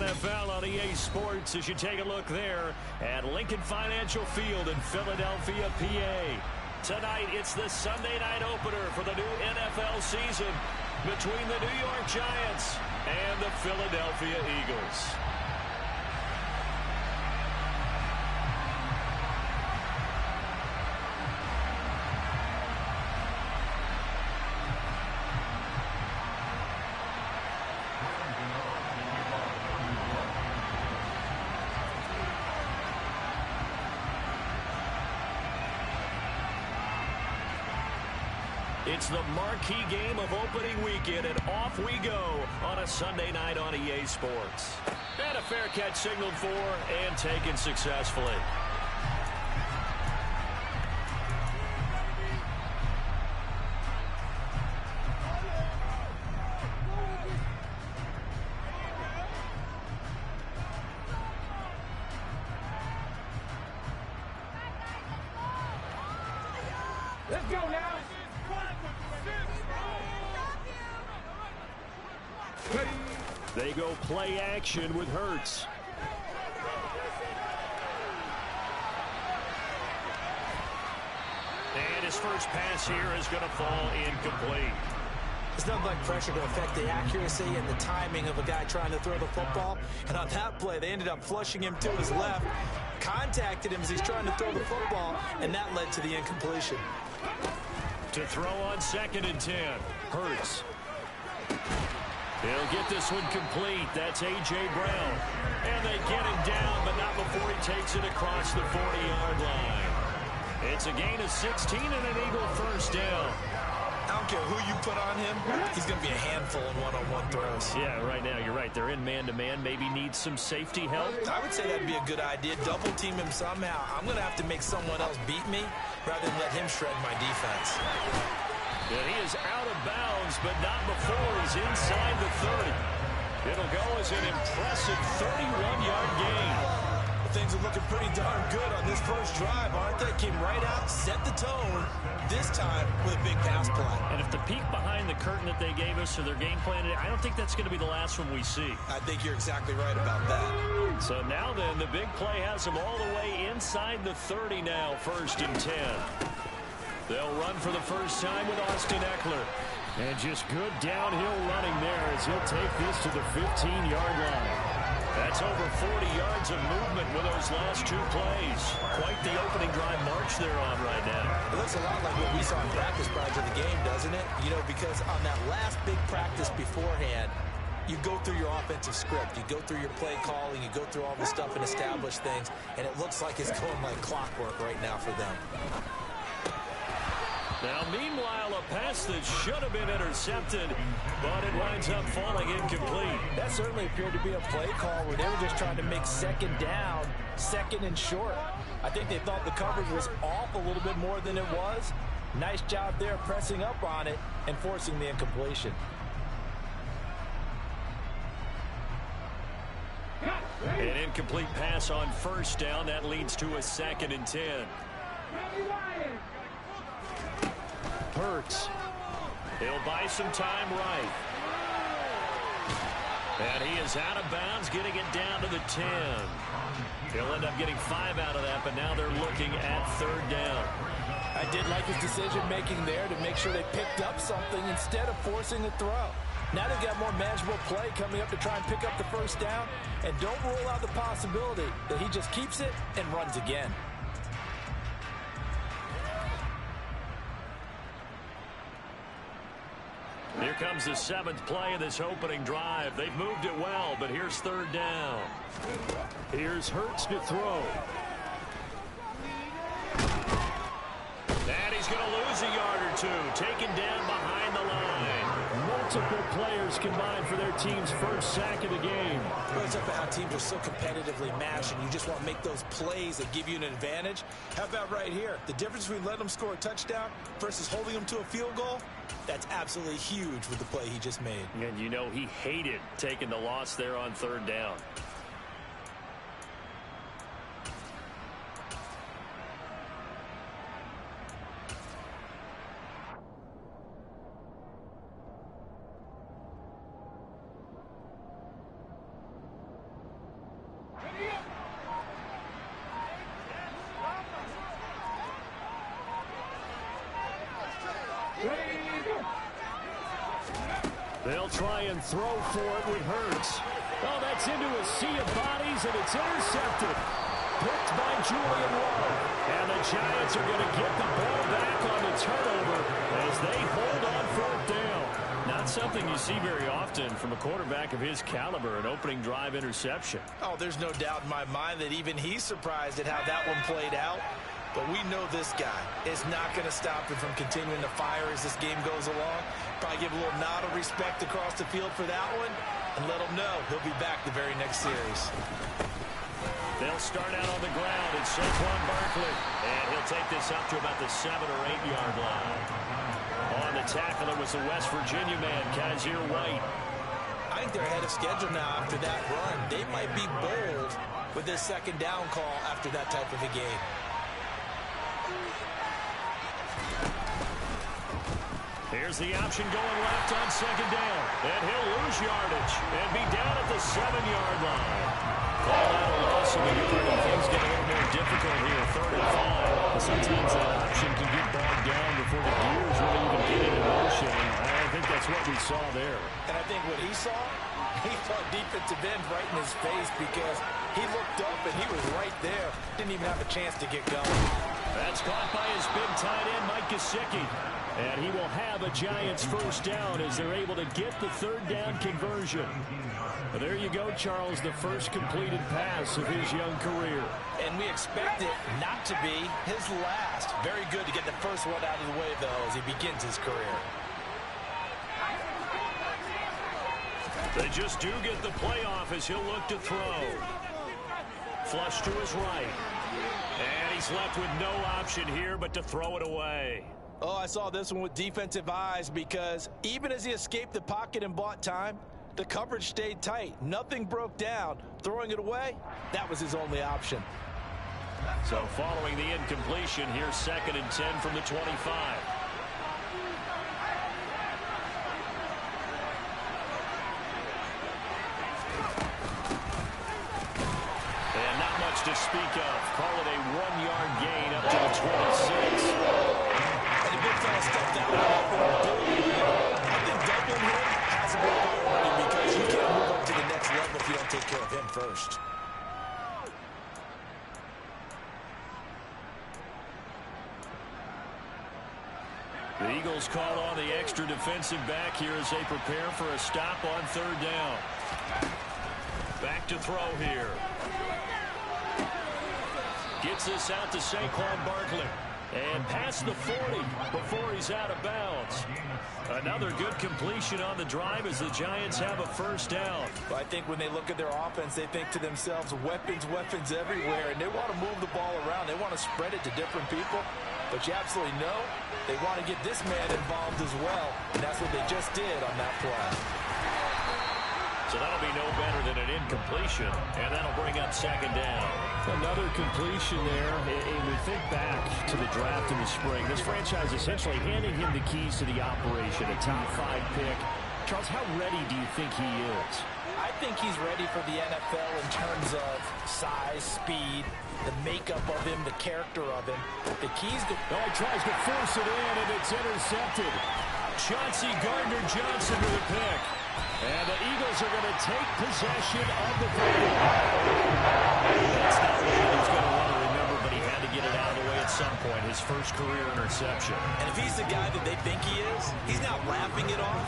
NFL on EA Sports as you take a look there at Lincoln Financial Field in Philadelphia, PA. Tonight, it's the Sunday night opener for the new NFL season between the New York Giants and the Philadelphia Eagles. It's the marquee game of opening weekend, and off we go on a Sunday night on EA Sports. And a fair catch signaled for and taken successfully. Let's go now. They go play action with Hurts. And his first pass here is going to fall incomplete. It's nothing like pressure to affect the accuracy and the timing of a guy trying to throw the football. And on that play, they ended up flushing him to his left, contacted him as he's trying to throw the football, and that led to the incompletion. To throw on 2nd and 10. Hurts. He'll get this one complete. That's A.J. Brown. And they get him down, but not before he takes it across the 40-yard line. It's a gain of 16 and an Eagle first down. I don't care who you put on him, he's going to be a handful in one-on-one throws. Yeah, right now, you're right. They're in man-to-man. Maybe needs some safety help. I would say that'd be a good idea. Double team him somehow. I'm going to have to make someone else beat me rather than let him shred my defense. And he is out of bounds, but not before he's inside the 30. It'll go as an impressive 31-yard gain. Things are looking pretty darn good on this first drive, aren't they? Came right out, set the tone, this time with a big pass play. And if the peek behind the curtain that they gave us or their game plan, I don't think that's going to be the last one we see. I think you're exactly right about that. So now then, the big play has them all the way inside the 30 now, 1st and 10. They'll run for the first time with Austin Eckler. And just good downhill running there as he'll take this to the 15-yard line. That's over 40 yards of movement with those last 2 plays. Quite the opening drive march they're on right now. It looks a lot like what we saw in practice prior to the game, doesn't it? You know, because on that last big practice beforehand, you go through your offensive script. You go through your play calling. You go through all the stuff and establish things. And it looks like it's going like clockwork right now for them. Now, meanwhile, a pass that should have been intercepted, but it winds up falling incomplete. That certainly appeared to be a play call where they were just trying to make 2nd down, 2nd and short. I think they thought the coverage was off a little bit more than it was. Nice job there pressing up on it and forcing the incompletion. An incomplete pass on 1st down. That leads to a 2nd and 10. Hurts. He'll buy some time right. And he is out of bounds, getting it down to the 10. He'll end up getting 5 out of that, but now they're looking at 3rd down. I did like his decision-making there to make sure they picked up something instead of forcing the throw. Now they've got more manageable play coming up to try and pick up the first down, and don't rule out the possibility that he just keeps it and runs again. Here comes the 7th play of this opening drive. They've moved it well, but here's 3rd down. Here's Hurts to throw. And he's going to lose a yard or 2, taken down behind the line. Multiple players combined for their team's first sack of the game. It goes up how teams are so competitively matched, and you just want to make those plays that give you an advantage. How about right here? The difference between letting them score a touchdown versus holding them to a field goal, that's absolutely huge with the play he just made. And you know he hated taking the loss there on 3rd down. They'll try and throw for it with Hurts. Oh, that's into a sea of bodies, and it's intercepted. Picked by Julian Love. And the Giants are going to get the ball back on the turnover as they hold on fourth down. Not something you see very often from a quarterback of his caliber, an opening drive interception. Oh, there's no doubt in my mind that even he's surprised at how that one played out. But we know this guy is not going to stop him from continuing to fire as this game goes along. Probably give a little nod of respect across the field for that one and let him know he'll be back the very next series. They'll start out on the ground. It's Saquon Barkley. And he'll take this up to about the 7 or 8 yard line. On the tackle, it was the West Virginia man, Kaiser White. I think they're ahead of schedule now after that run. They might be bold with this second down call after that type of a game. Here's the option going left on second down. And he'll lose yardage and be down at the 7 yard line. Call out a loss of a yard and things get a little more difficult here. 3rd and 5. Sometimes that option can get bogged down before the gears really even get into motion. I think that's what we saw there. And I think what he saw defensive end right in his face because he looked up and he was right there. Didn't even have a chance to get going. That's caught by his big tight end, Mike Gesicki. And he will have a Giants first down as they're able to get the 3rd down conversion. But there you go, Charles, the first completed pass of his young career. And we expect it not to be his last. Very good to get the first one out of the way, though, as he begins his career. They just do get the playoff as he'll look to throw. Flush to his right. And he's left with no option here but to throw it away. Oh, I saw this one with defensive eyes because even as he escaped the pocket and bought time, the coverage stayed tight. Nothing broke down. Throwing it away, that was his only option. So following the incompletion, here's 2nd and 10 from the 25. And not much to speak of. Call it a 1-yard gain up to the 26. And the big fella stepped out I think doubling him has a big priority because you can't move up to the next level if you don't take care of him first. The Eagles call on the extra defensive back here as they prepare for a stop on 3rd down. Back to throw here. Gets this out to Saquon Barkley. And past the 40 before he's out of bounds. Another good completion on the drive as the Giants have a first down. I think when they look at their offense, they think to themselves, weapons, weapons everywhere. And they want to move the ball around. They want to spread it to different people. But you absolutely know they want to get this man involved as well. And that's what they just did on that play. So that'll be no better than an incompletion. And that'll bring up 2nd down. Another completion there. And we think back to the draft in the spring. This franchise essentially handing him the keys to the operation, a top 5 pick. Charles, how ready do you think he is? I think he's ready for the NFL in terms of size, speed, the makeup of him, the character of him. The keys to... Oh, he tries to force it in, and it's intercepted. Chauncey Gardner-Johnson with a pick. And the Eagles are going to take possession of the football. That's not what he's going to want to remember, but he had to get it out of the way at some point, his first career interception. And if he's the guy that they think he is, he's not laughing it off,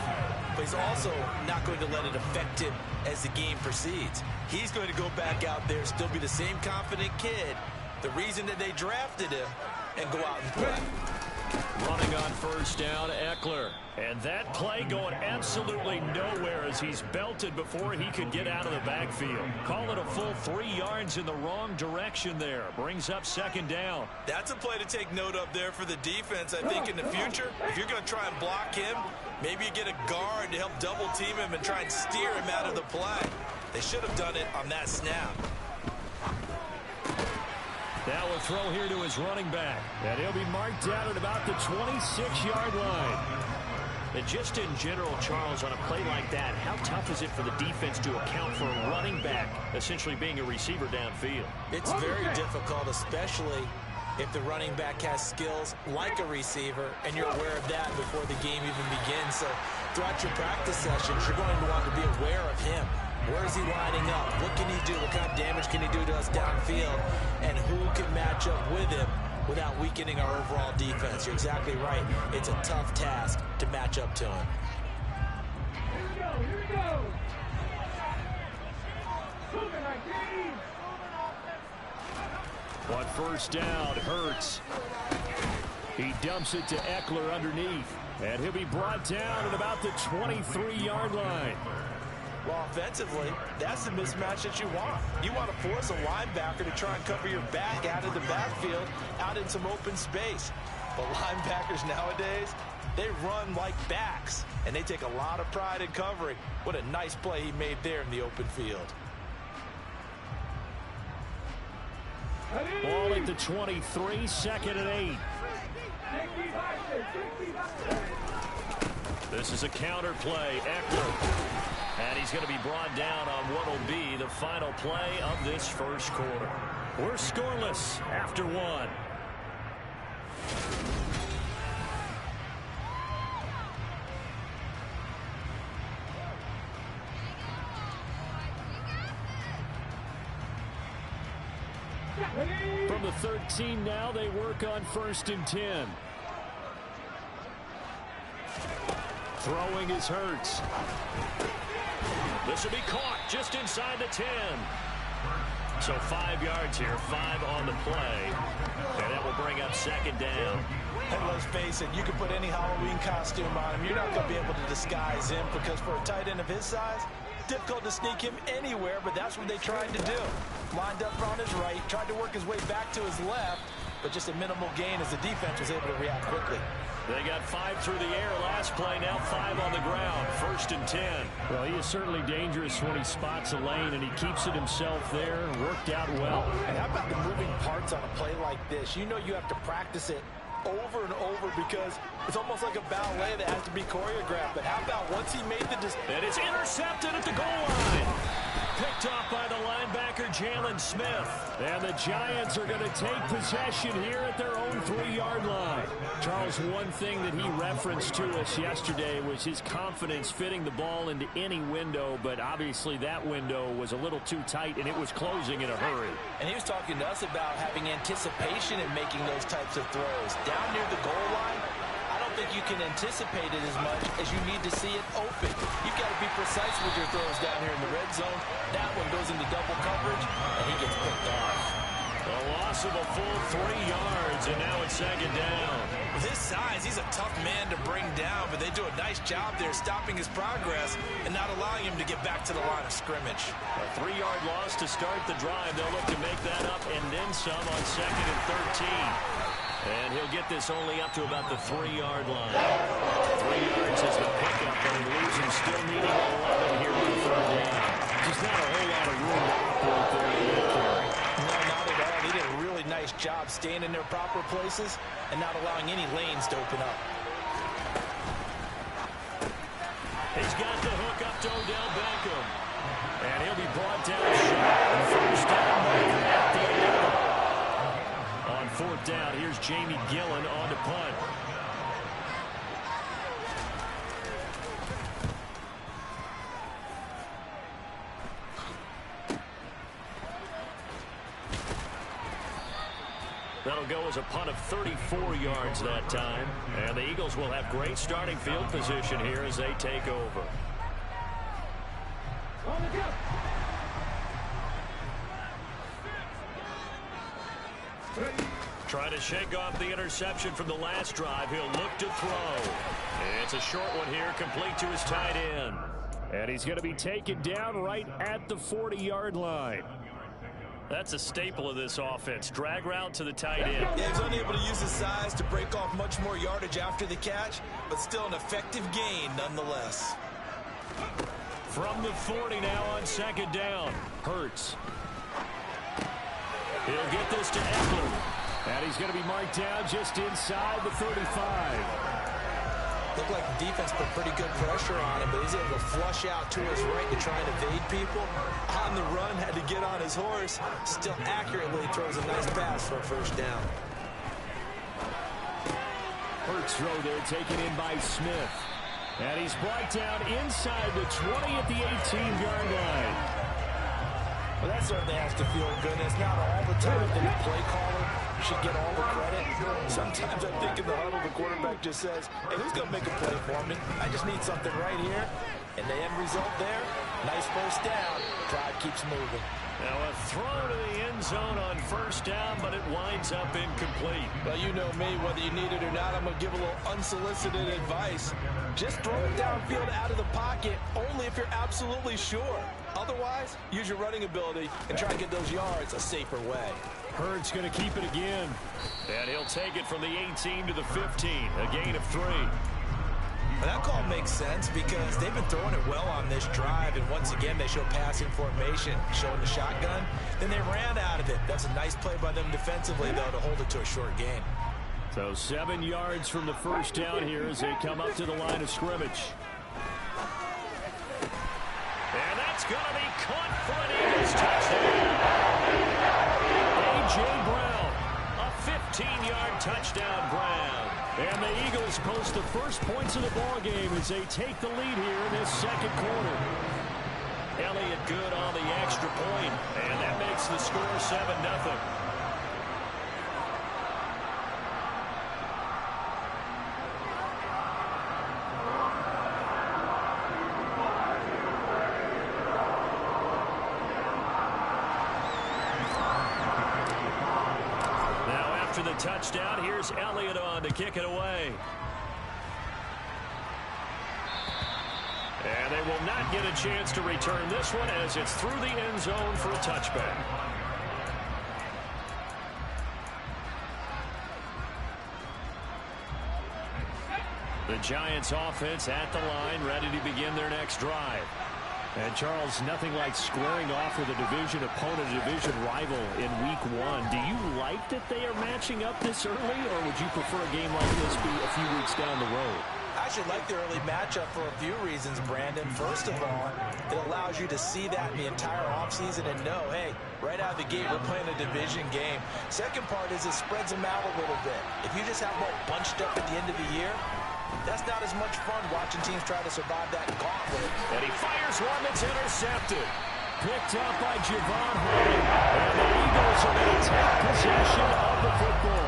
but he's also not going to let it affect him as the game proceeds. He's going to go back out there, still be the same confident kid, the reason that they drafted him, and go out and play. Running on first down, Eckler. And that play going absolutely nowhere as he's belted before he could get out of the backfield. Call it a full 3 yards in the wrong direction there. Brings up 2nd down. That's a play to take note of there for the defense. I think in the future, if you're going to try and block him, maybe you get a guard to help double team him and try and steer him out of the play. They should have done it on that snap. Now a throw here to his running back. And he'll be marked down at about the 26-yard line. And just in general, Charles, on a play like that, how tough is it for the defense to account for a running back essentially being a receiver downfield? It's very difficult, especially if the running back has skills like a receiver, and you're aware of that before the game even begins. So throughout your practice sessions, you're going to want to be aware of him. Where is he lining up? What can he do? What kind of damage can he do to us downfield? And who can match up with him without weakening our overall defense? You're exactly right. It's a tough task to match up to him. Here we go. Moving like these. On first down, Hurts. He dumps it to Eckler underneath. And he'll be brought down at about the 23-yard line. Well, offensively, that's the mismatch that you want. You want to force a linebacker to try and cover your back out of the backfield, out in some open space. But linebackers nowadays, they run like backs, and they take a lot of pride in covering. What a nice play he made there in the open field. Ball at the 23, second and 8. This is a counter play. Eckler. And he's going to be brought down on what will be the final play of this first quarter. We're scoreless after one. From the 13 now, they work on 1st and 10. Throwing is Hurts. This will be caught just inside the 10. So 5 yards here, 5 on the play. And that will bring up second down. And let's face it, you can put any Halloween costume on him. You're not going to be able to disguise him because for a tight end of his size, difficult to sneak him anywhere, but that's what they tried to do. Lined up on his right, tried to work his way back to his left, but just a minimal gain as the defense was able to react quickly. They got 5 through the air last play, now 5 on the ground, 1st and 10. Well, he is certainly dangerous when he spots a lane, and he keeps it himself there. Worked out well. And how about the moving parts on a play like this? You know you have to practice it over and over because it's almost like a ballet that has to be choreographed. But how about once he made the decision? And it's intercepted at the goal line. Picked off by the linebacker, Jalen Smith. And the Giants are going to take possession here at their own 3-yard line. Charles, one thing that he referenced to us yesterday was his confidence fitting the ball into any window, but obviously that window was a little too tight, and it was closing in a hurry. And he was talking to us about having anticipation in making those types of throws. Down near the goal line, I don't think you can anticipate it as much as you need to see it open. You've got to be precise with your throws down here in the red zone. That one goes into double coverage, and he gets picked off. A loss of a full 3 yards, and now it's second down. With his size, he's a tough man to bring down, but they do a nice job there stopping his progress and not allowing him to get back to the line of scrimmage. A 3-yard loss to start the drive. They'll look to make that up and then some on 2nd and 13. And he'll get this only up to about the 3-yard line. 3 yards is the pickup, but he loses, still needing 11 here on 3rd down. Just not a whole lot of room to operate there in that carry. No, not at all. He did a really nice job staying in their proper places and not allowing any lanes to open up. He's got the hook up to Odell Beckham. And he'll be brought down short. 1st down at the 11. On 4th down, here's Jamie Gillen on to punt. That'll go as a punt of 34 yards that time. And the Eagles will have great starting field position here as they take over. On the go. Trying to shake off the interception from the last drive. He'll look to throw. It's a short one here, complete to his tight end. And he's going to be taken down right at the 40-yard line. That's a staple of this offense. Drag route to the tight end. Yeah, he's unable to use his size to break off much more yardage after the catch, but still an effective gain nonetheless. From the 40 now on 2nd down. Hurts. He'll get this to Eckler. And he's going to be marked down just inside the 35. Looked like the defense put pretty good pressure on him, but he's able to flush out to his right to try and evade people. On the run, had to get on his horse. Still accurately throws a nice pass for a 1st down. Hurts throw there taken in by Smith. And he's brought down inside the 20 at the 18-yard line. Well, that certainly has to feel good. It's not all the time that the play caller should get all the credit. Sometimes I think in the huddle, the quarterback just says, hey, who's going to make a play for me? I just need something right here. And the end result there, nice first down. Drive keeps moving. Now a throw to the end zone on first down, but it winds up incomplete. Well, you know me, whether you need it or not, I'm going to give a little unsolicited advice. Just throw it downfield out of the pocket, only if you're absolutely sure. Otherwise, use your running ability and try to get those yards a safer way. Hurd's going to keep it again. And he'll take it from the 18 to the 15, a gain of 3. Well, that call makes sense because they've been throwing it well on this drive, and once again, they show passing formation, showing the shotgun. Then they ran out of it. That's a nice play by them defensively, though, to hold it to a short gain. So 7 yards from the first down here as they come up to the line of scrimmage. And that's going to be caught for an Eagles touchdown. A.J. Brown, a 15-yard touchdown, Brown. And the Eagles post the first points of the ball game as they take the lead here in this second quarter. Elliott good on the extra point, and that makes the score 7-0. After the touchdown, here's Elliott on to kick it away. And they will not get a chance to return this one as it's through the end zone for a touchback. The Giants offense at the line, ready to begin their next drive. And, Charles, nothing like squaring off with a division opponent, a division rival in week 1. Do you like that they are matching up this early, or would you prefer a game like this be a few weeks down the road? I actually like the early matchup for a few reasons, Brandon. First of all, it allows you to see that in the entire offseason and know, hey, right out of the gate, we're playing a division game. Second part is it spreads them out a little bit. If you just have them all bunched up at the end of the year, that's not as much fun watching teams try to survive that gauntlet. And he fires one that's intercepted. Picked up by Javon Holland. And the Eagles are going to take possession of the football.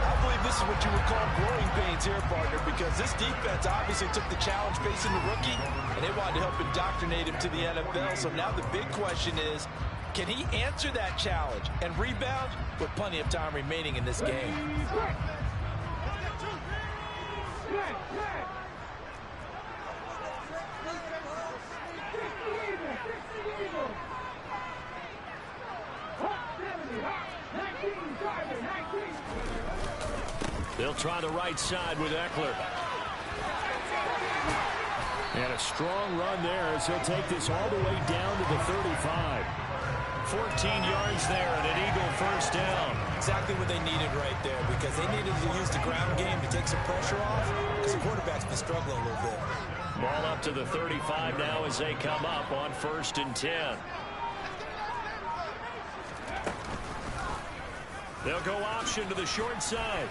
I believe this is what you would call growing pains here, partner, because this defense obviously took the challenge facing the rookie, and they wanted to help indoctrinate him to the NFL. So now the big question is, can he answer that challenge and rebound with plenty of time remaining in this game? They'll try the right side with Eckler. And a strong run there as he'll take this all the way down to the 35. 14 yards there and an Eagle first down. Exactly what they needed right there, because they needed to use the ground game to take some pressure off, because the quarterback's been struggling a little bit. Ball up to the 35 now as they come up on 1st and 10. They'll go option to the short side.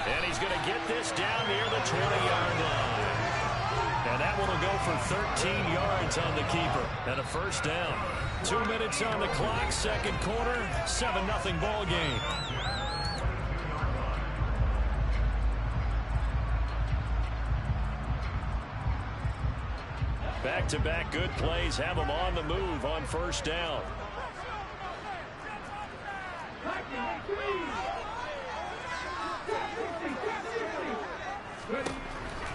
And he's going to get this down near the 20-yard line. And that one will go for 13 yards on the keeper and a first down. 2 minutes on the clock, second quarter, 7-0 ball game. Back-to-back good plays have them on the move on first down.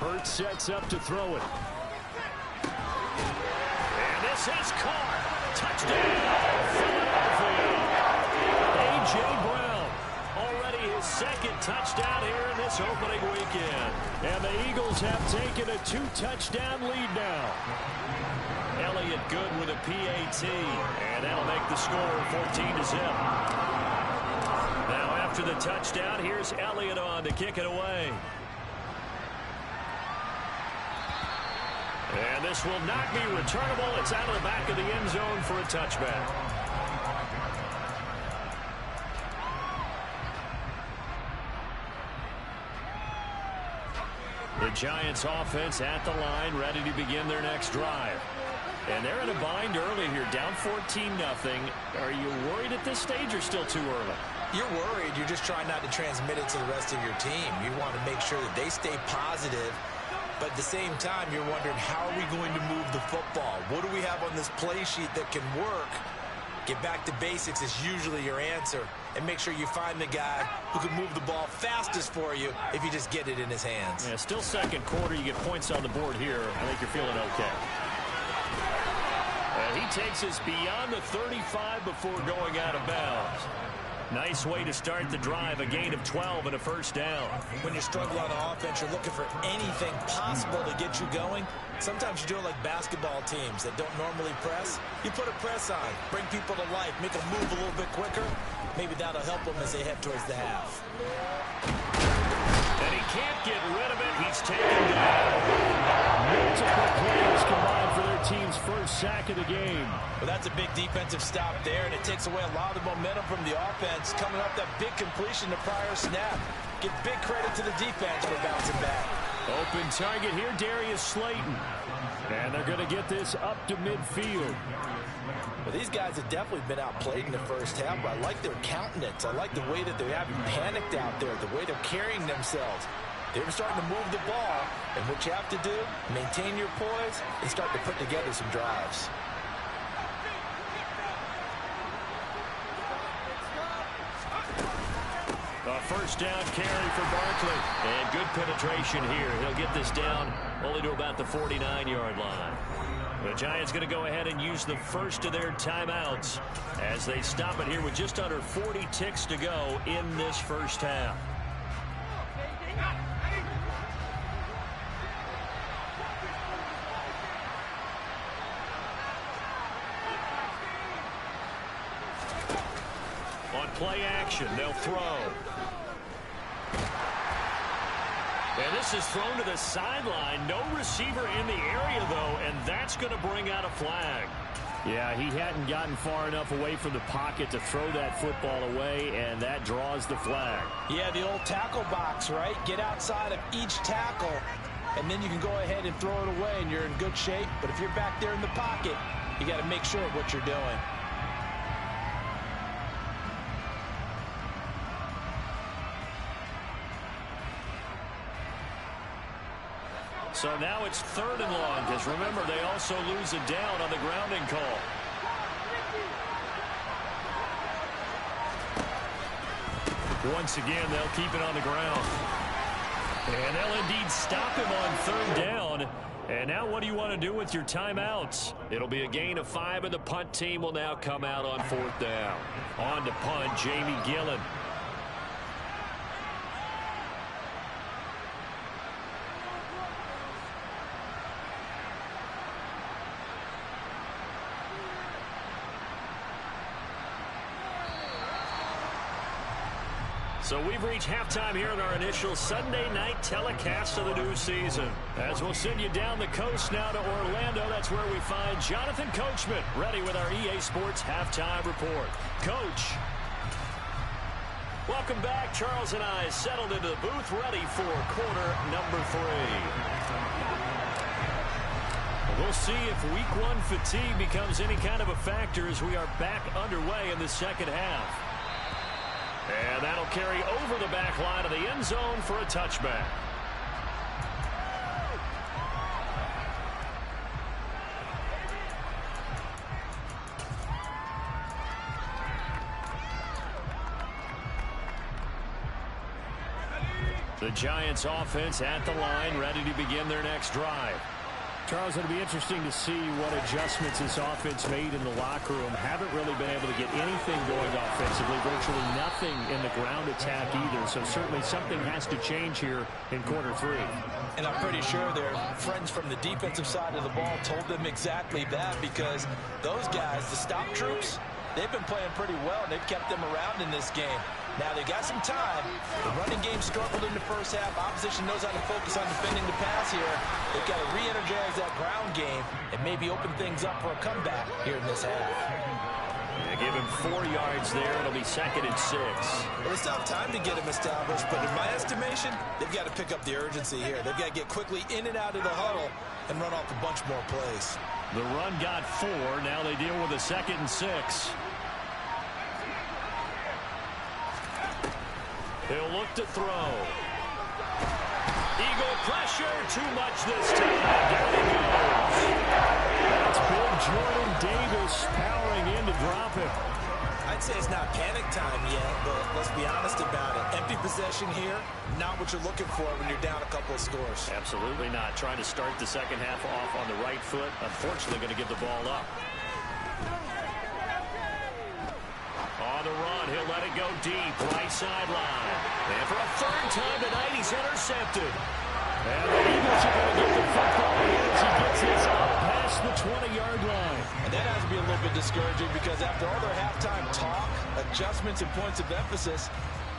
Hurts sets up to throw it. And this is Carr. Touchdown, Philadelphia. A.J. Brown, already his second touchdown here in this opening weekend. And the Eagles have taken a 2-touchdown lead now. Elliott good with a PAT. And that'll make the score 14-0. Now after the touchdown, here's Elliott on to kick it away. And this will not be returnable. It's out of the back of the end zone for a touchback. The Giants offense at the line, ready to begin their next drive. And they're in a bind early here, down 14-0. Are you worried at this stage or still too early? You're worried. You're just trying not to transmit it to the rest of your team. You want to make sure that they stay positive. But at the same time, you're wondering, how are we going to move the football? What do we have on this play sheet that can work? Get back to basics is usually your answer. And make sure you find the guy who can move the ball fastest for you if you just get it in his hands. Yeah, still second quarter. You get points on the board here. I think you're feeling okay. And he takes us beyond the 35 before going out of bounds. Nice way to start the drive, a gain of 12 and a first down. When you struggle on offense, you're looking for anything possible to get you going. Sometimes you do it like basketball teams that don't normally press. You put a press on, bring people to life, make them move a little bit quicker. Maybe that'll help them as they head towards the half. And he can't get rid of it. He's taken down. Multiple plays combined for their team's first sack of the game. Well, that's a big defensive stop there, and it takes away a lot of the momentum from the offense. Coming up, that big completion to prior snap. Give big credit to the defense for bouncing back. Open target here, Darius Slayton. And they're going to get this up to midfield. Well, these guys have definitely been outplayed in the first half, but I like their countenance. I like the way that they haven't panicked out there, the way they're carrying themselves. They're starting to move the ball, and what you have to do, maintain your poise and start to put together some drives. A first down carry for Barkley. And good penetration here. He'll get this down only to about the 49-yard line. The Giants going to go ahead and use the first of their timeouts as they stop it here with just under 40 ticks to go in this first half. On play action, they'll throw. And this is thrown to the sideline. No receiver in the area, though, and that's going to bring out a flag. Yeah, he hadn't gotten far enough away from the pocket to throw that football away, and that draws the flag. Yeah, the old tackle box, right? Get outside of each tackle, and then you can go ahead and throw it away, and you're in good shape. But if you're back there in the pocket, you got to make sure of what you're doing. So now it's 3rd and long, because remember, they also lose a down on the grounding call. Once again, they'll keep it on the ground. And they'll indeed stop him on 3rd down. And now what do you want to do with your timeouts? It'll be a gain of 5, and the punt team will now come out on 4th down. On to punt, Jamie Gillen. So we've reached halftime here in our initial Sunday night telecast of the new season. As we'll send you down the coast now to Orlando, that's where we find Jonathan Coachman ready with our EA Sports halftime report. Coach. Welcome back. Charles and I settled into the booth ready for quarter number 3. We'll see if week 1 fatigue becomes any kind of a factor as we are back underway in the second half. And that'll carry over the back line of the end zone for a touchback. The Giants offense at the line, ready to begin their next drive. Charles, it'll be interesting to see what adjustments this offense made in the locker room. Haven't really been able to get anything going offensively, virtually nothing in the ground attack either. So certainly something has to change here in quarter 3. And I'm pretty sure their friends from the defensive side of the ball told them exactly that, because those guys, the stop troops, they've been playing pretty well, and they've kept them around in this game. Now, they got some time. The running game struggled in the first half. Opposition knows how to focus on defending the pass here. They've got to re-energize that ground game and maybe open things up for a comeback here in this half. They give him 4 yards there. It'll be 2nd and 6. Well, they still have time to get him established, but in my estimation, they've got to pick up the urgency here. They've got to get quickly in and out of the huddle and run off a bunch more plays. The run got 4. Now they deal with a 2nd and 6. He'll look to throw. Eagle pressure. Too much this time. Down he goes. That's big Jordan Davis powering in to drop him. I'd say it's not panic time yet, but let's be honest about it. Empty possession here, not what you're looking for when you're down a couple of scores. Absolutely not. Trying to start the second half off on the right foot. Unfortunately, going to give the ball up. On the run, he'll let it go deep. Right sideline. And for a 3rd time tonight, he's intercepted. And the Eagles are going to get the football here as he gets this up past the 20-yard line. And that has to be a little bit discouraging because after all their halftime talk, adjustments, and points of emphasis,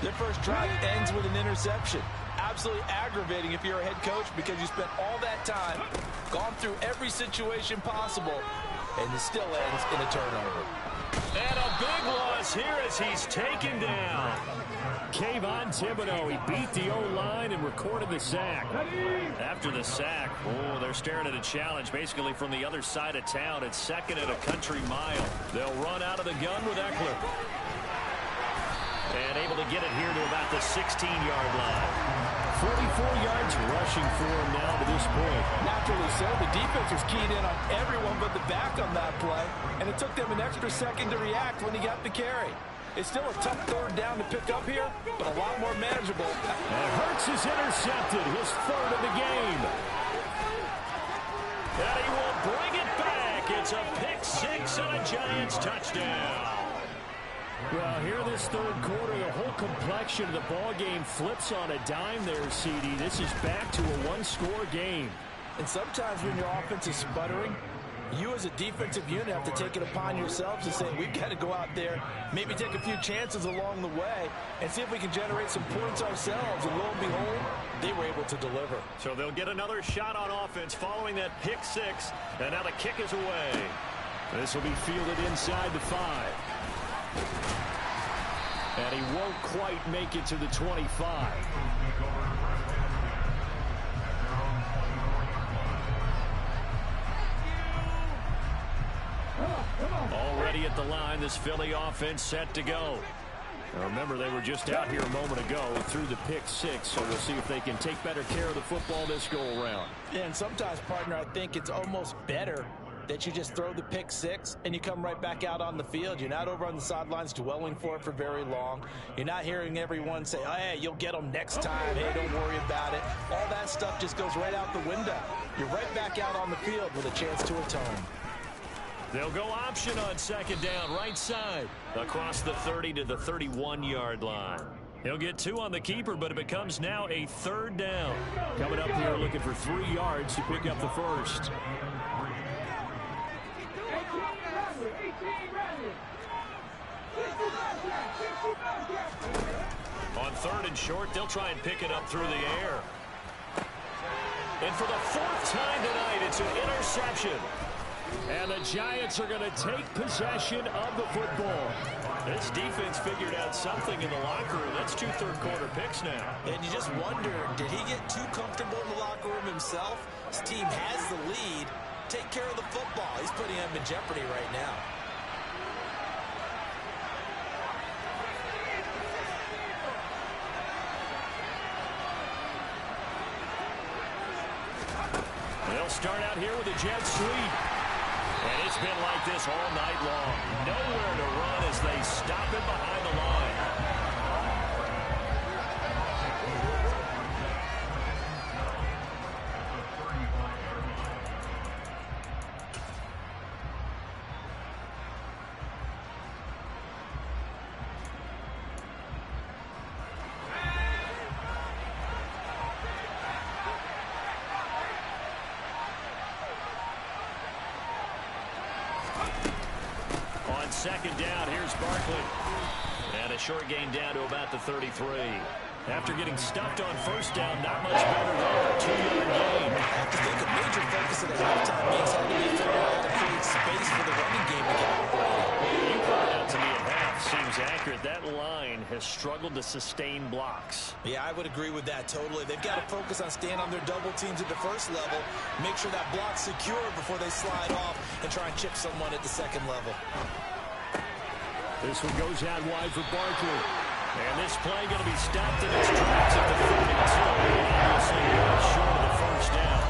their first drive ends with an interception. Absolutely aggravating if you're a head coach because you spent all that time, gone through every situation possible, and it still ends in a turnover. And a big loss here as he's taken down. Kayvon Thibodeau, he beat the O-line and recorded the sack. After the sack, oh, they're staring at a challenge basically from the other side of town. It's 2nd and a country mile. They'll run out of the gun with Eckler. And able to get it here to about the 16-yard line. 44 yards rushing for him now to this point. Naturally so. The defense was keyed in on everyone but the back on that play, and it took them an extra second to react when he got the carry. It's still a tough 3rd down to pick up here, but a lot more manageable. And Hurts is intercepted, his 3rd of the game. And he will bring it back. It's a pick 6 and a Giants touchdown. Well, here this 3rd quarter, the whole complexion of the ball game flips on a dime there, CD. This is back to a 1-score game. And sometimes when your offense is sputtering, you as a defensive unit have to take it upon yourselves and say, we've got to go out there, maybe take a few chances along the way, and see if we can generate some points ourselves. And lo and behold, they were able to deliver. So they'll get another shot on offense following that pick 6, and now the kick is away. This will be fielded inside the 5. And he won't quite make it to the 25. Already at the line, this Philly offense set to go. Now remember, they were just out here a moment ago through the pick 6, so we'll see if they can take better care of the football this go-around. And sometimes, partner, I think it's almost better that you just throw the pick 6 and you come right back out on the field. You're not over on the sidelines dwelling for it for very long. You're not hearing everyone say, oh, hey, you'll get them next time. Hey, don't worry about it. All that stuff just goes right out the window. You're right back out on the field with a chance to atone. They'll go option on 2nd down, right side, across the 30 to the 31-yard line. He'll get 2 on the keeper, but it becomes now a 3rd down. Coming up here looking for 3 yards to pick up the 1st. On 3rd and short, they'll try and pick it up through the air. And for the 4th time tonight, it's an interception. And the Giants are going to take possession of the football. This defense figured out something in the locker room. That's 2 third-quarter picks now. And you just wonder, did he get too comfortable in the locker room himself? His team has the lead. Take care of the football. He's putting him in jeopardy right now. They'll start out here with a jet sweep. And it's been like this all night long. Nowhere to run as they stop it behind the line. On 2nd down, here's Barkley. And a short gain down to about the 33. After getting stuffed on 1st down, not much better there. 2-yard gain. I think a major focus at the halftime means having to figure out how to create space for the running game to get operated. You put secret. That line has struggled to sustain blocks. Yeah, I would agree with that totally. They've got to focus on staying on their double teams at the first level, make sure that block's secure before they slide off and try and chip someone at the second level. This one goes out wide for Barkley. And this play going to be stopped in its tracks at the 32. Obviously, short of the first down.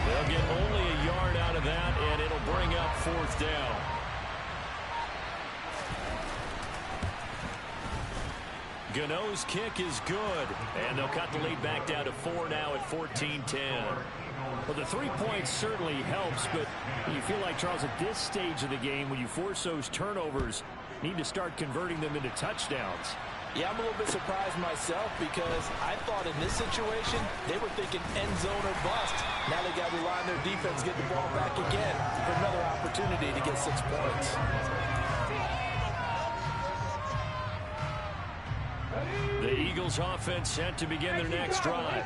They'll get only a yard out of that, and it'll bring up fourth down. Gano's kick is good, and they'll cut the lead back down to 4 now at 14-10. Well, the 3 points certainly helps, but you feel like, Charles, at this stage of the game, when you force those turnovers, need to start converting them into touchdowns. Yeah, I'm a little bit surprised myself because I thought in this situation they were thinking end zone or bust. Now they got to rely on their defense, get the ball back again for another opportunity to get 6 points. The Eagles offense set to begin their next drive.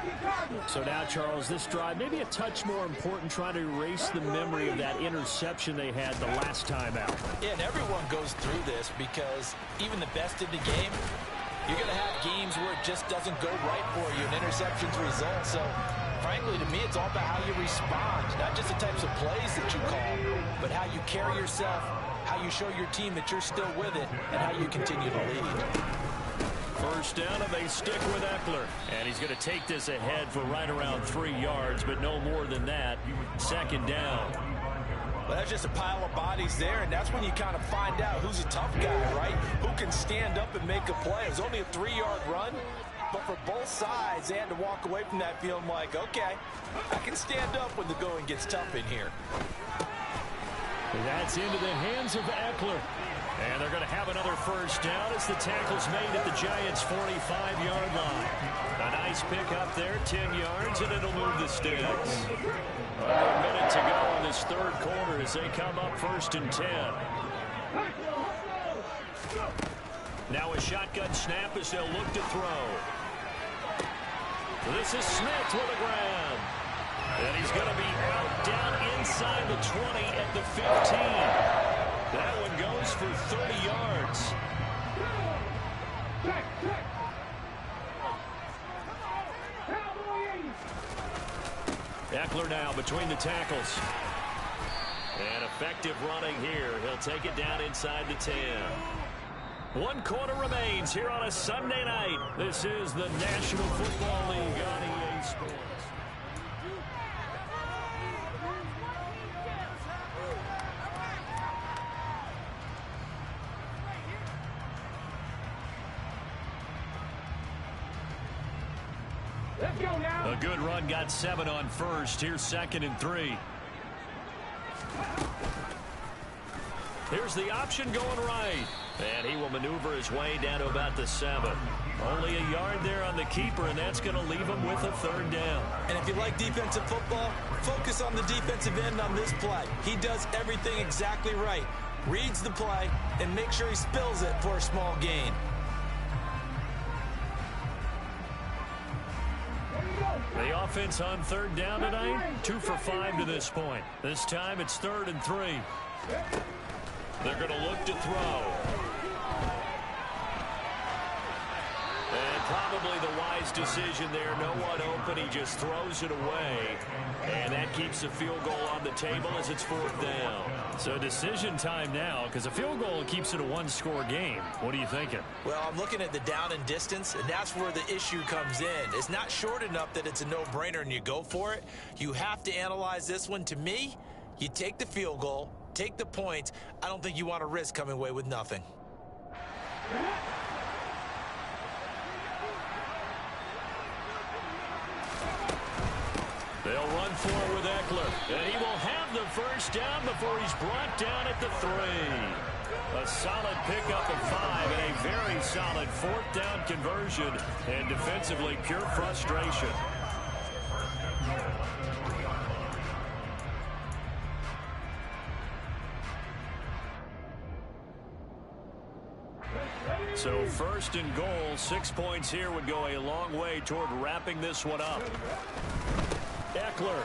So now, Charles, this drive maybe a touch more important, trying to erase the memory of that interception they had the last time out. Yeah, and everyone goes through this because even the best in the game, you're going to have games where it just doesn't go right for you, and interceptions result. So, frankly, to me, it's all about how you respond, not just the types of plays that you call, but how you carry yourself, how you show your team that you're still with it, and how you continue to lead. First down, and they stick with Eckler. And he's going to take this ahead for right around 3 yards, but no more than that. Second down. Well, that's just a pile of bodies there, and that's when you kind of find out who's a tough guy, right? Who can stand up and make a play. It was only a 3-yard run, but for both sides, they had to walk away from that feeling like, okay, I can stand up when the going gets tough in here. That's into the hands of Eckler. And they're going to have another first down as the tackle's made at the Giants' 45-yard line. A nice pick up there, 10 yards, and it'll move the sticks. Under a minute to go in this third quarter as they come up first and 10. Now a shotgun snap as they'll look to throw. This is Smith with a grab. And he's going to be out down inside the 20 at the 15. That one goes for 30 yards. Eckler now between the tackles. And effective running here. He'll take it down inside the 10. 1 quarter remains here on a Sunday night. This is the National Football League on EA Sports. Let's go now. A good run, got 7 on first. Here's 2nd and 3. Here's the option going right. And he will maneuver his way down to about the 7. Only a yard there on the keeper, and that's going to leave him with a 3rd down. And if you like defensive football, focus on the defensive end on this play. He does everything exactly right. Reads the play and makes sure he spills it for a small gain. The offense on 3rd down tonight, 2 for 5 to this point. This time it's 3rd and 3. They're going to look to throw. And probably the wise decision there. No one open. He just throws it away. And that keeps the field goal on the table as it's 4th down. So decision time now, because a field goal keeps it a 1-score game. What are you thinking? Well, I'm looking at the down and distance, and that's where the issue comes in. It's not short enough that it's a no-brainer and you go for it. You have to analyze this one. To me, you take the field goal, take the points. I don't think you want to risk coming away with nothing. They'll run for it with Eckler. And he will have the first down before he's brought down at the 3. A solid pickup of 5 and a very solid 4th down conversion. And defensively, pure frustration. So 1st and goal, 6 points here would go a long way toward wrapping this one up. Eckler.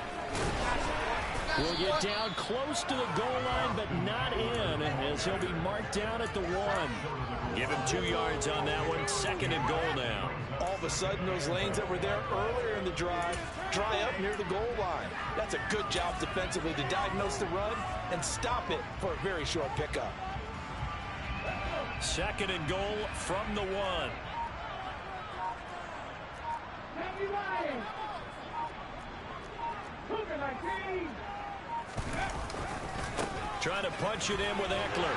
will get down close to the goal line, but not in, as he'll be marked down at the 1. Give him 2 yards on that one. 2nd and goal now. All of a sudden, those lanes that were there earlier in the drive dry up near the goal line. That's a good job defensively to diagnose the run and stop it for a very short pickup. 2nd and goal from the 1. Trying to punch it in with Eckler.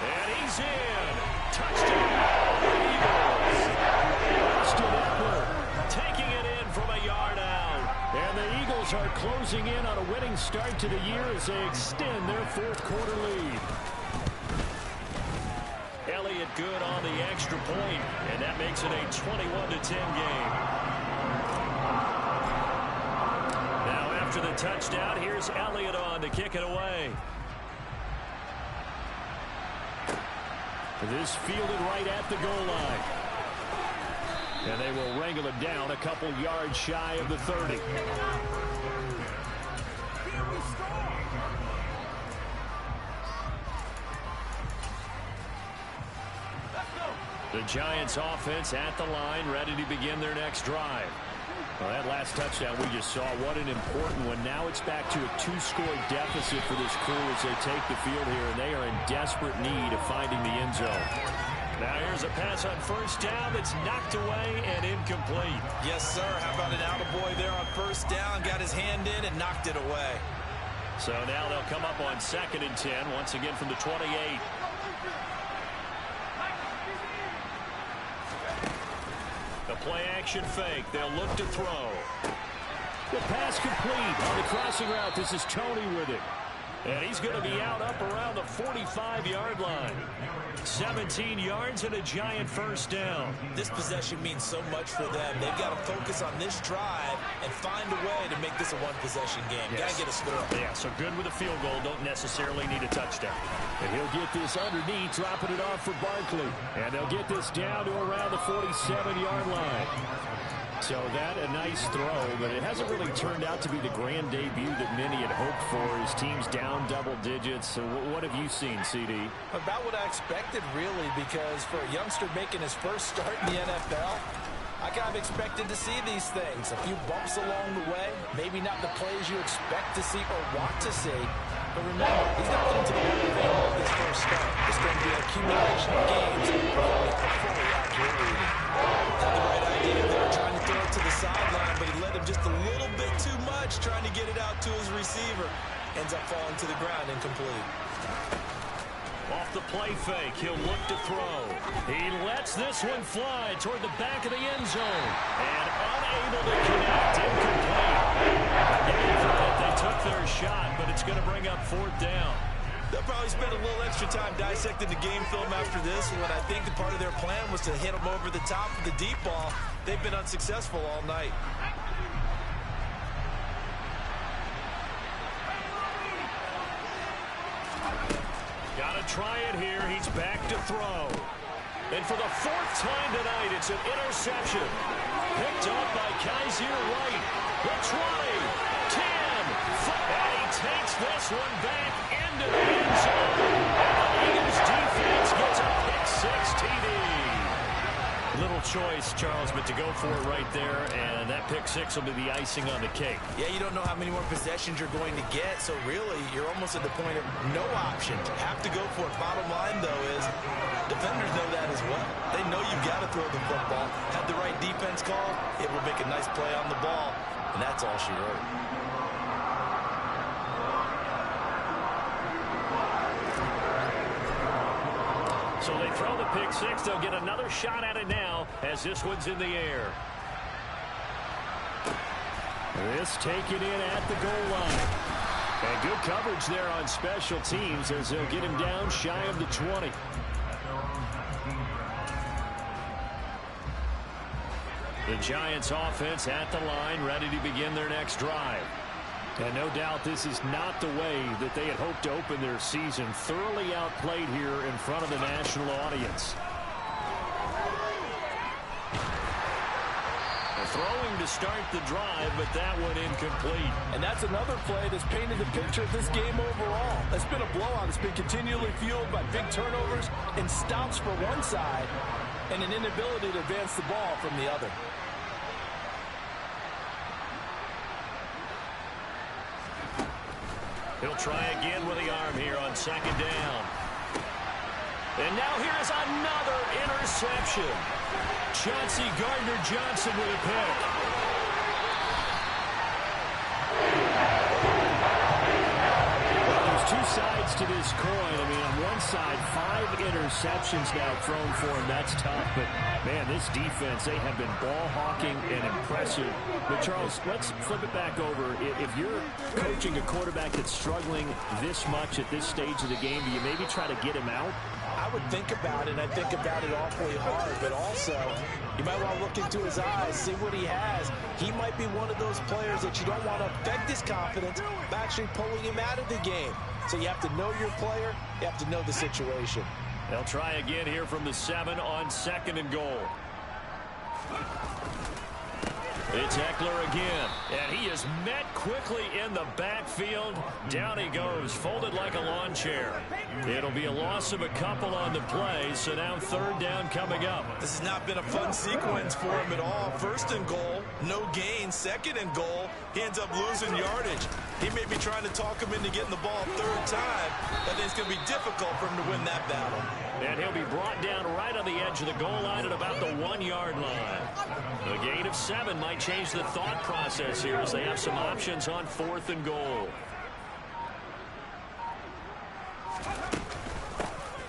And he's in. Touchdown, Eagles. Austin Eckler taking it in from a yard out. And the Eagles are closing in on a winning start to the year as they extend their 4th quarter lead. Elliott good on the extra point, and that makes it a 21-10 game. Now after the touchdown, here's Elliott on to kick it away. This fielded right at the goal line. And they will wrangle it down a couple yards shy of the 30. The Giants offense at the line, ready to begin their next drive. Well, that last touchdown we just saw, what an important one. Now it's back to a 2-score deficit for this crew as they take the field here, and they are in desperate need of finding the end zone. Now here's a pass on 1st down that's knocked away and incomplete. Yes, sir. How about an attaboy there on 1st down? Got his hand in and knocked it away. So now they'll come up on 2nd and 10, once again from the 28. The play-action fake. They'll look to throw. The pass complete on the crossing route. This is Tony with it. And he's going to be out up around the 45-yard line. 17 yards and a Giant 1st down. This possession means so much for them. They've got to focus on this drive and find a way to make this a 1-possession game. Yes. Got to get us through. Yeah, so good with a field goal. Don't necessarily need a touchdown. And he'll get this underneath, dropping it off for Barkley. And they'll get this down to around the 47-yard line. So that a nice throw, but it hasn't really turned out to be the grand debut that many had hoped for. His team's down double digits. So what have you seen, CD? About what I expected, really, because for a youngster making his first start in the NFL, I kind of expected to see these things. A few bumps along the way, maybe not the plays you expect to see or want to see. But remember, he's not getting to the Hall of Fame with this first start. It's going to be an accumulation of games before he can fully accurate reading. Had the right idea there, trying to throw it to the sideline, but he let him just a little bit too much, trying to get it out to his receiver. Ends up falling to the ground, incomplete. Off the play fake, he'll look to throw. He lets this one fly toward the back of the end zone. And unable to connect, incomplete. Again, they took their shot, but it's going to bring up 4th down. They'll probably spend a little extra time dissecting the game film after this, when I think the part of their plan was to hit them over the top of the deep ball. They've been unsuccessful all night. Got to try it here. He's back to throw. And for the 4th time tonight, it's an interception. Picked up by Kaiser White. The 20, 10, and he takes this one back into the end zone. And the Eagles defense gets a pick-6 TD. Little choice, Charles, but to go for it right there, and that pick-6 will be the icing on the cake. Yeah, you don't know how many more possessions you're going to get, so really, you're almost at the point of no option. Have to go for it. Bottom line, though, is defenders know that as well. They know you've got to throw the football. Have the right defense call, it will make a nice play on the ball, and that's all she wrote. So they throw the pick-6. They'll get another shot at it now as this one's in the air. This taken in at the goal line. And good coverage there on special teams as they'll get him down shy of the 20. The Giants offense at the line, ready to begin their next drive. And no doubt this is not the way that they had hoped to open their season. Thoroughly outplayed here in front of the national audience. A throwing to start the drive, but that one incomplete. And that's another play that's painted the picture of this game overall. It's been a blowout. It's been continually fueled by big turnovers and stops for one side and an inability to advance the ball from the other. He'll try again with the arm here on second down. And now here is another interception. Chauncey Gardner-Johnson with a pick. Well, there's two sides to this coin. I mean, on one side, 5 interceptions now thrown for him. That's tough. But, man, this defense, they have been ball hawking and impressive. But, Charles, let's flip it back over. If you're coaching a quarterback that's struggling this much at this stage of the game, do you maybe try to get him out? I would think about it. I think about it awfully hard, but also you might want to look into his eyes, see what he has. He might be one of those players that you don't want to affect his confidence by actually pulling him out of the game. So you have to know your player. You have to know the situation. They'll try again here from the 7 on second and goal. It's Eckler again, and he is met quickly in the backfield. Down he goes, folded like a lawn chair. It'll be a loss of a couple on the play, so now third down coming up. This has not been a fun sequence for him at all. First and goal, no gain. Second and goal, he ends up losing yardage. He may be trying to talk him into getting the ball third time. I think it's going to be difficult for him to win that battle. And he'll be brought down right on the edge of the goal line at about the 1-yard line. A gain of 7 might change the thought process here as they have some options on fourth and goal.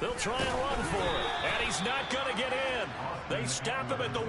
They'll try and run for it, and he's not going to get in. They stop him at the...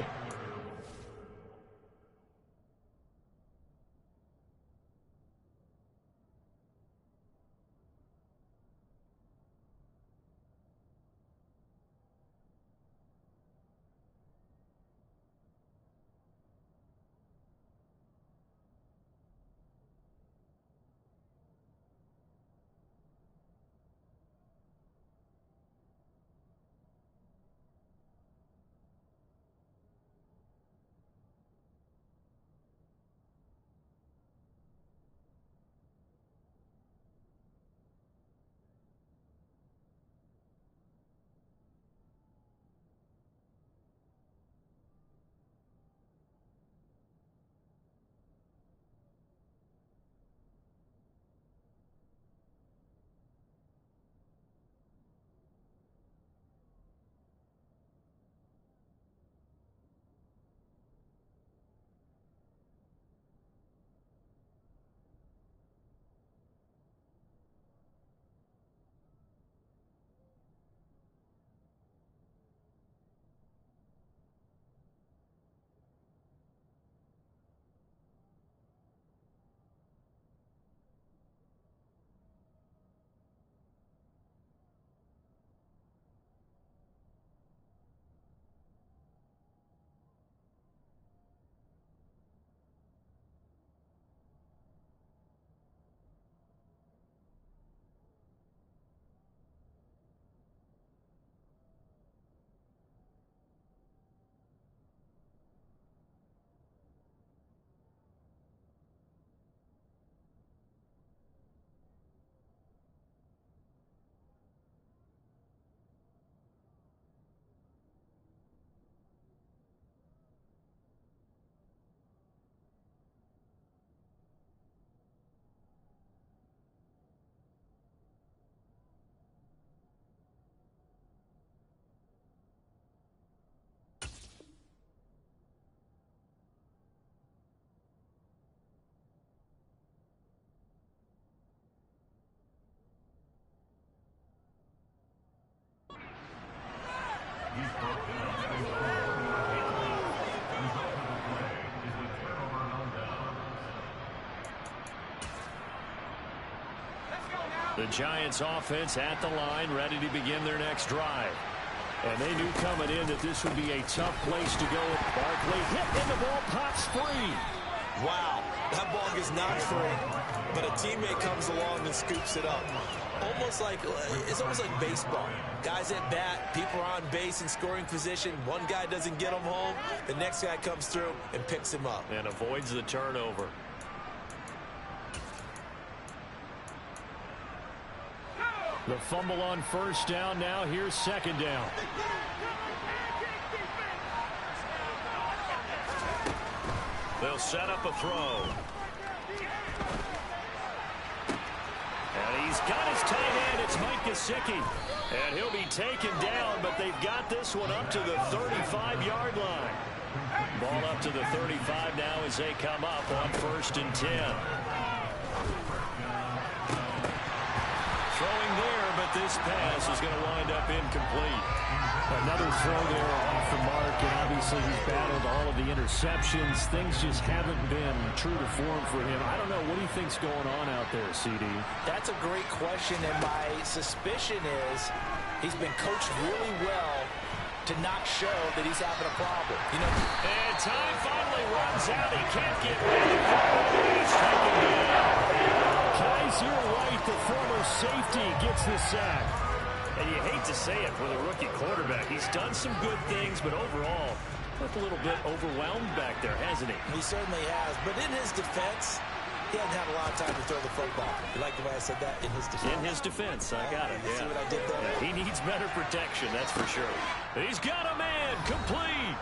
The Giants offense at the line, ready to begin their next drive. And they knew coming in that this would be a tough place to go. Barkley hit and the ball pops free. Wow, that ball is not free, but a teammate comes along and scoops it up. Almost like, it's almost like baseball. Guys at bat, people are on base in scoring position. One guy doesn't get him home. The next guy comes through and picks him up. And avoids the turnover. The fumble on first down. Now here's second down. They'll set up a throw. And he's got his tight end. It's Mike Gesicki. And he'll be taken down, but they've got this one up to the 35-yard line. Ball up to the 35 now as they come up on 1st and 10. Throwing there, but this pass is going to wind up incomplete. Another throw there off the mark, and obviously he's battled all of the interceptions. Things just haven't been true to form for him. I don't know. What do you think's going on out there, CD? That's a great question, and my suspicion is he's been coached really well to not show that he's having a problem. You know, and time finally runs out. He can't get rid of the ball. He's taken down. Kaiser White, the former safety, gets the sack. And you hate to say it for the rookie quarterback. He's done some good things, but overall, looked a little bit overwhelmed back there, hasn't he? He certainly has. But in his defense, he hasn't had a lot of time to throw the football. You like the way I said that? In his defense. In his defense. I got it. See what I did there? Yeah, he needs better protection, that's for sure. He's got a man. Complete.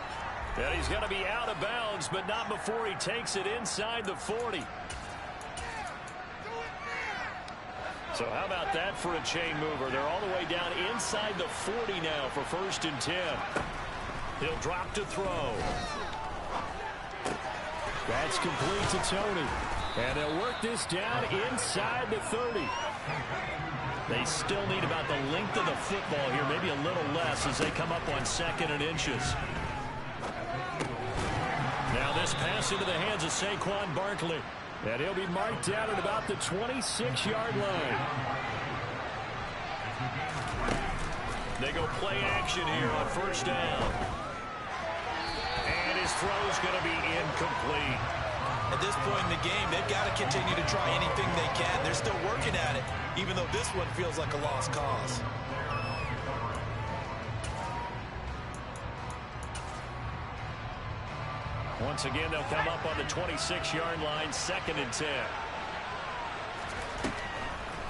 And he's going to be out of bounds, but not before he takes it inside the 40. So how about that for a chain mover? They're all the way down inside the 40 now for 1st and 10. He'll drop to throw. That's complete to Tony. And they'll work this down inside the 30. They still need about the length of the football here, maybe a little less as they come up on 2nd and inches. Now this pass into the hands of Saquon Barkley. And he'll be marked down at about the 26-yard line. They go play action here on 1st down. And his throw's going to be incomplete. At this point in the game, they've got to continue to try anything they can. They're still working at it, even though this one feels like a lost cause. Once again, they'll come up on the 26-yard line, 2nd and 10.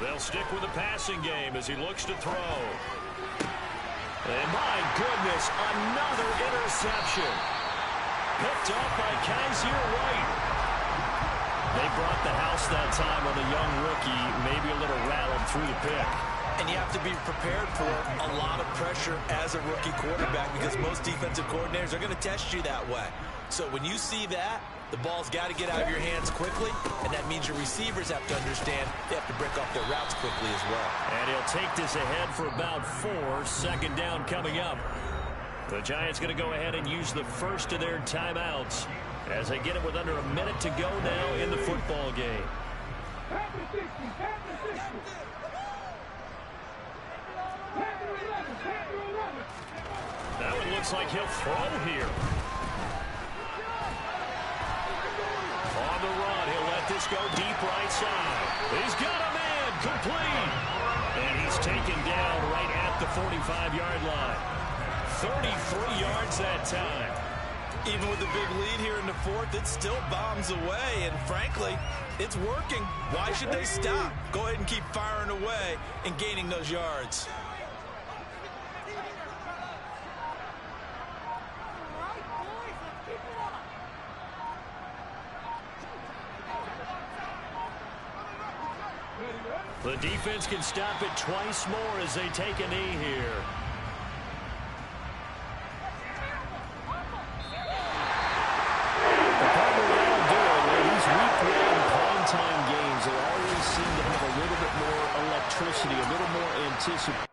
They'll stick with the passing game as he looks to throw. And my goodness, another interception. Picked off by Kaiser White. They brought the house that time on the young rookie, maybe a little rattled through the pick. And you have to be prepared for a lot of pressure as a rookie quarterback because most defensive coordinators are going to test you that way. So when you see that, the ball's got to get out of your hands quickly, and that means your receivers have to understand they have to break off their routes quickly as well. And he'll take this ahead for about 4. 2nd down coming up. The Giants going to go ahead and use the first of their timeouts as they get it with under a minute to go now in the football game. That one looks like he'll throw here. On the run, he'll let this go deep right side. He's got a man, complete. And he's taken down right at the 45-yard line. 33 yards that time. Even with the big lead here in the 4th, it still bombs away, and frankly, it's working. Why should they stop? Go ahead and keep firing away and gaining those yards. The defense can stop it twice more as they take a knee here. The partner that'll do it, well, these week 1 primetime games, they always seem to have a little bit more electricity, a little more anticipation.